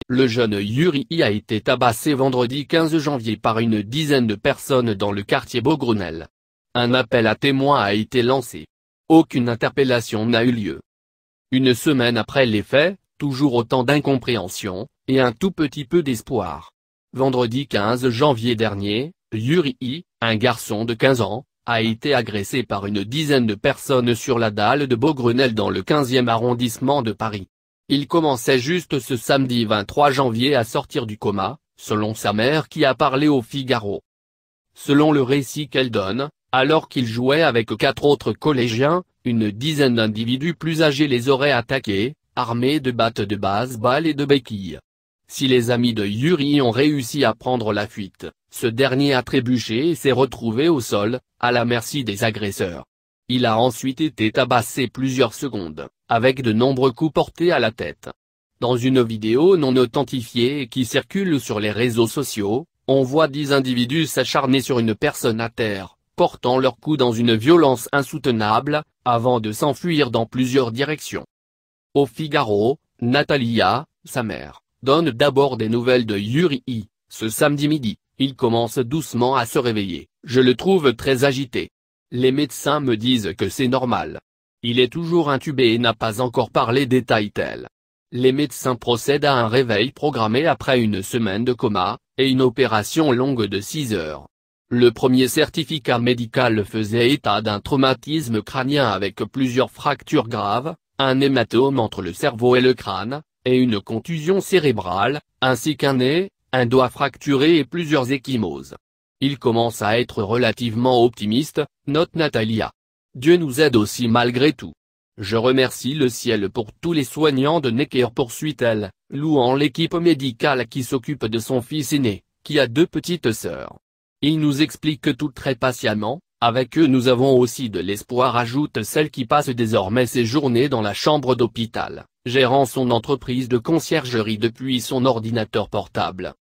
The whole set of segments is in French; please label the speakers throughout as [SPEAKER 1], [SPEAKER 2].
[SPEAKER 1] Le jeune Yuri a été tabassé vendredi 15 janvier par une dizaine de personnes dans le quartier Beaugrenelle. Un appel à témoins a été lancé. Aucune interpellation n'a eu lieu. Une semaine après les faits, toujours autant d'incompréhension, et un tout petit peu d'espoir. Vendredi 15 janvier dernier, Yuri, un garçon de 15 ans, a été agressé par une dizaine de personnes sur la dalle de Beaugrenelle dans le 15e arrondissement de Paris. Il commençait juste ce samedi 23 janvier à sortir du coma, selon sa mère qui a parlé au Figaro. Selon le récit qu'elle donne, alors qu'il jouait avec 4 autres collégiens, une dizaine d'individus plus âgés les auraient attaqués, armés de battes de baseball et de béquilles. Si les amis de Yuri ont réussi à prendre la fuite, ce dernier a trébuché et s'est retrouvé au sol, à la merci des agresseurs. Il a ensuite été tabassé plusieurs secondes, avec de nombreux coups portés à la tête. Dans une vidéo non authentifiée et qui circule sur les réseaux sociaux, on voit 10 individus s'acharner sur une personne à terre, portant leurs coups dans une violence insoutenable, avant de s'enfuir dans plusieurs directions. Au Figaro, Natalia, sa mère, donne d'abord des nouvelles de Yuri. Ce samedi midi, il commence doucement à se réveiller, je le trouve très agité. Les médecins me disent que c'est normal. Il est toujours intubé et n'a pas encore parlé, détaille-t-elle. Les médecins procèdent à un réveil programmé après une semaine de coma, et une opération longue de 6 heures. Le premier certificat médical faisait état d'un traumatisme crânien avec plusieurs fractures graves, un hématome entre le cerveau et le crâne, et une contusion cérébrale, ainsi qu'un nez, un doigt fracturé et plusieurs ecchymoses. Il commence à être relativement optimiste, note Natalia. Dieu nous aide aussi malgré tout. Je remercie le ciel pour tous les soignants de Necker, poursuit-elle, louant l'équipe médicale qui s'occupe de son fils aîné, qui a 2 petites sœurs. Il nous explique tout très patiemment, avec eux nous avons aussi de l'espoir, ajoute celle qui passe désormais ses journées dans la chambre d'hôpital, gérant son entreprise de conciergerie depuis son ordinateur portable.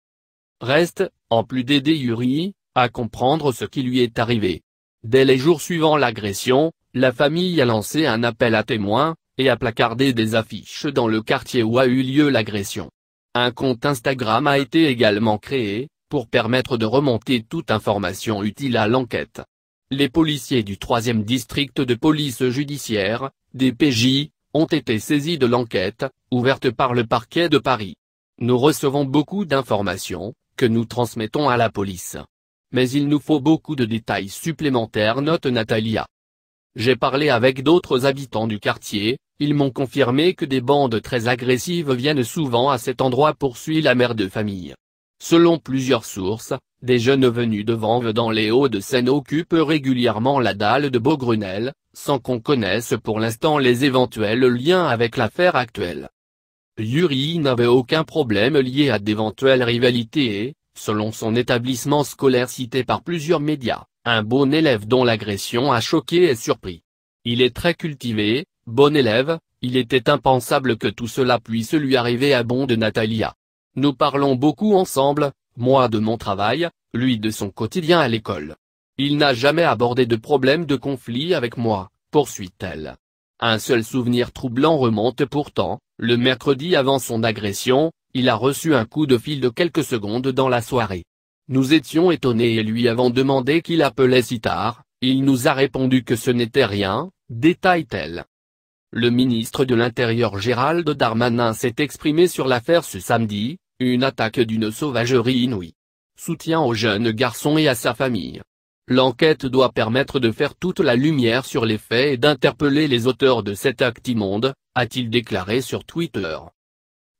[SPEAKER 1] Reste, en plus d'aider Yuri, à comprendre ce qui lui est arrivé. Dès les jours suivant l'agression, la famille a lancé un appel à témoins, et a placardé des affiches dans le quartier où a eu lieu l'agression. Un compte Instagram a été également créé, pour permettre de remonter toute information utile à l'enquête. Les policiers du 3e district de police judiciaire, DPJ, ont été saisis de l'enquête, ouverte par le parquet de Paris. Nous recevons beaucoup d'informations, que nous transmettons à la police. Mais il nous faut beaucoup de détails supplémentaires, note Natalia. J'ai parlé avec d'autres habitants du quartier, ils m'ont confirmé que des bandes très agressives viennent souvent à cet endroit, poursuit la mère de famille. Selon plusieurs sources, des jeunes venus de Vanves dans les Hauts-de-Seine occupent régulièrement la dalle de Beaugrenelle, sans qu'on connaisse pour l'instant les éventuels liens avec l'affaire actuelle. Yuri n'avait aucun problème lié à d'éventuelles rivalités et, selon son établissement scolaire cité par plusieurs médias, un bon élève dont l'agression a choqué et surpris. Il est très cultivé, bon élève, il était impensable que tout cela puisse lui arriver, abonde Natalia. Nous parlons beaucoup ensemble, moi de mon travail, lui de son quotidien à l'école. Il n'a jamais abordé de problème de conflit avec moi, poursuit-elle. Un seul souvenir troublant remonte pourtant, le mercredi avant son agression, il a reçu un coup de fil de quelques secondes dans la soirée. Nous étions étonnés et lui avons demandé qui l'appelait si tard, il nous a répondu que ce n'était rien, détaille-t-elle. Le ministre de l'Intérieur Gérald Darmanin s'est exprimé sur l'affaire ce samedi, une attaque d'une sauvagerie inouïe. Soutien au jeune garçon et à sa famille. L'enquête doit permettre de faire toute la lumière sur les faits et d'interpeller les auteurs de cet acte immonde, a-t-il déclaré sur Twitter.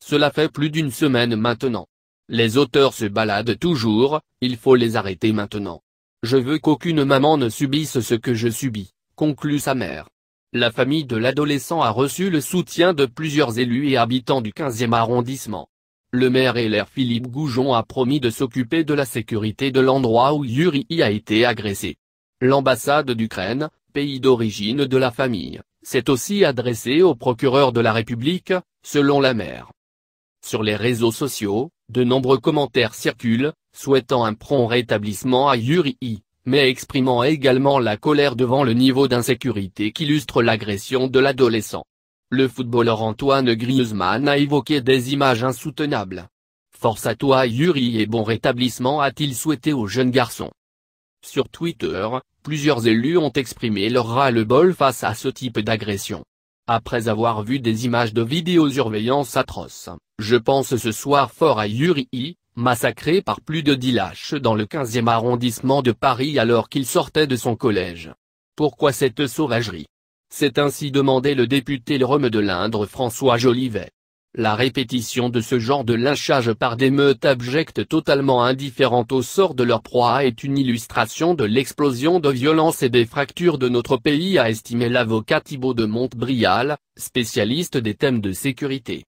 [SPEAKER 1] Cela fait plus d'une semaine maintenant. Les auteurs se baladent toujours, il faut les arrêter maintenant. Je veux qu'aucune maman ne subisse ce que je subis, conclut sa mère. La famille de l'adolescent a reçu le soutien de plusieurs élus et habitants du 15e arrondissement. Le maire LR Philippe Goujon a promis de s'occuper de la sécurité de l'endroit où Yuri a été agressé. L'ambassade d'Ukraine, pays d'origine de la famille, s'est aussi adressée au procureur de la République, selon la maire. Sur les réseaux sociaux, de nombreux commentaires circulent, souhaitant un prompt rétablissement à Yuri, mais exprimant également la colère devant le niveau d'insécurité qu'illustre l'agression de l'adolescent. Le footballeur Antoine Griezmann a évoqué des images insoutenables. Force à toi Yuri et bon rétablissement a-t-il souhaité au jeune garçon. Sur Twitter, plusieurs élus ont exprimé leur ras-le-bol face à ce type d'agression. Après avoir vu des images de vidéosurveillance atroces, je pense ce soir fort à Yuri, massacré par plus de 10 lâches dans le 15e arrondissement de Paris alors qu'il sortait de son collège. Pourquoi cette sauvagerie? C'est ainsi demandé le député LREM de l'Indre François Jolivet. La répétition de ce genre de lynchage par des meutes abjectes totalement indifférentes au sort de leur proie est une illustration de l'explosion de violence et des fractures de notre pays, a estimé l'avocat Thibault de Montbrial, spécialiste des thèmes de sécurité.